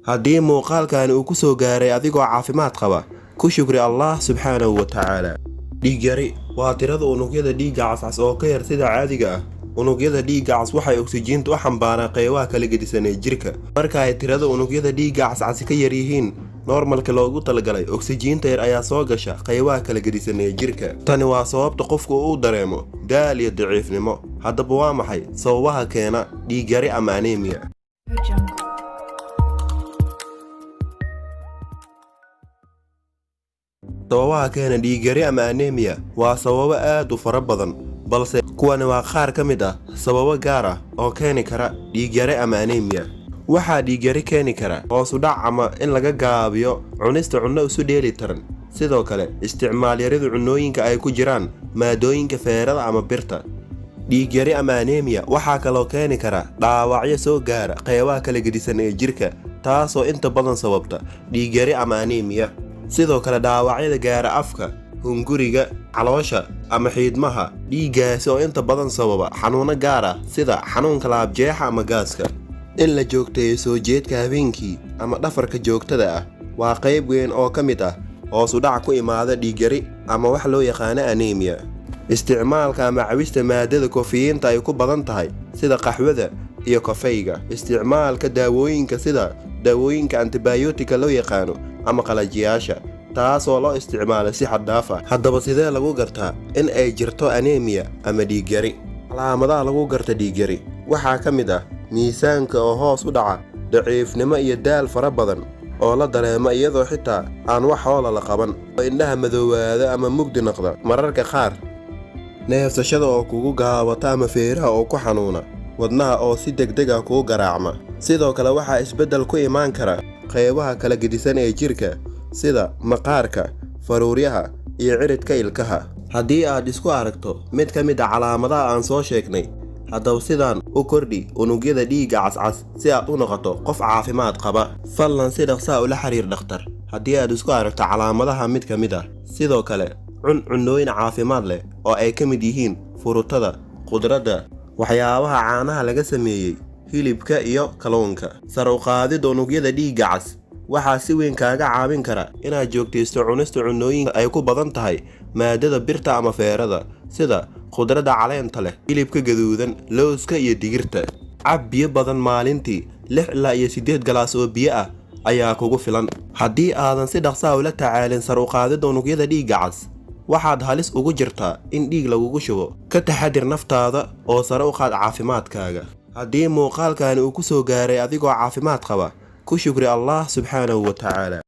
haddii muuqaalkan uu ku soo gaaray adigoo caafimaad qaba ku shukri Allah subxaanahu wa tacaala. Dhiig yari waa tirada unugyada dhiigga cascas oo ka yar sida caadiga ah. Unugyada dhiigga cas waxay oksijiinta u xambaaraan qaybaha kala gedisan ee jirka. Marka ay tirada unugyada dhiigga cascas ka yar yihiin normalka loogu talagalay, oksijiinta yar ayaa soo gasha qaybaha kala gedisan ee jirka. Tani waa sababta qofku uu dareemo daal iyo daciifnimo. Haddaba waa maxay sababaha keena dhiig yari ama anemia? Sababaha keena dhiig yari ama anemia waa sababo aad u fara badan, balse kuwani waa qaar ka mid ah sababo gaar ah oo keeni kara dhiig yari ama anemia. Waxaa dhiig yari keeni kara hoos u dhac ama in laga gaabiyo cunista cunno isu dheeli tiran. Sidoo kale isticmaal yarida cunnooyinka ay ku jiraan maadooyinka feerada ama birta. Dhiig yari ama anemia waxaa kaloo keeni kara dhaawacyo soo gaara qaybaha kala gedisan ee jirka, taasoo inta badan sababta dhiig yari ama anemia. Sidoo kale dhaawacyada gaara afka, hunguriga, caloosha ama xiidmaha. Dhiiggaasi oo inta badan sababa xanuuno gaar ah sida xanuunka laabjeexa ama gaaska. In la joogteeyo soo jeedka habeenkii ama dhafarka joogtada ah waa qayb weyn oo ka mid ah hoos u dhac ku imaada dhiig yari ama wax loo yaqaano anemia. Isticmaalka ama cabista maadada kofeeyinta ay ku badan tahay sida qaxwada iyo kafeyga. Isticmaalka daawooyinka sida daawooyinka antibiyootika loo yaqaano ama qalajiyaasha, taasoo loo isticmaalo si xad dhaaf ah. Haddaba sidee lagu gartaa in ay jirto anemia ama dhiig yari? Calaamadaha lagu garta dhiig yari waxaa ka mid ah miisaanka oo hoos u dhaca, daciifnimo iyo daal fara badan oo la dareemo iyadoo xitaa aan wax hoola la qaban, indhaha madoowaada ama mugdi noqda. Mararka qaar neefsashada oo kugu gaabata ama feeraha oo ku xanuuna, wadnaha oo si degdeg ah kugu garaacma. Sidoo kale waxaa isbeddel ku imaan kara qaybaha kala gedisan ee jirka sida maqaarka, faruuryaha iyo ciridka ilkaha. Haddii aad isku aragto mid ka mid ah calaamadaha aan soo sheegnay, haddaba sidaan u kordhi unugyada dhiigga cascas si aad u noqoto qof caafimaad qaba. Fadlan si dhaqso ula xiriir dhakhtar haddii aad isku aragto calaamadaha mid ka mid ah. Sidoo kale cun cunnooyin caafimaad leh oo ay ka mid yihiin furuutada, khudradda, waxyaabaha caanaha laga sameeyey, hilibka iyo kalluunka. Sare u qaadida unugyada dhiigga cas waxaa si weyn kaaga caawin kara inaad joogtaysto cunista cunnooyinka ay ku badan tahay maadada birta ama feerada sida khudradda caleenta leh, hilibka gaduudan, lowska iyo digirta. Cab biyo badan maalintii, 6 ilaa 8 galaas oo biyo ah ayaa kugu filan. Haddii aadan si dhaqso ula tacaalin sare u qaadida unugyada dhiigga cas, waxaad halis ugu jirtaa in dhiig lagugu shubo. Ka taxadir naftaada oo sare u qaad caafimaadkaaga. Haddii muuqaalkan uu ku soo gaaray adigoo caafimaad qaba ku shukri Allah subxaanahu wa tacaala.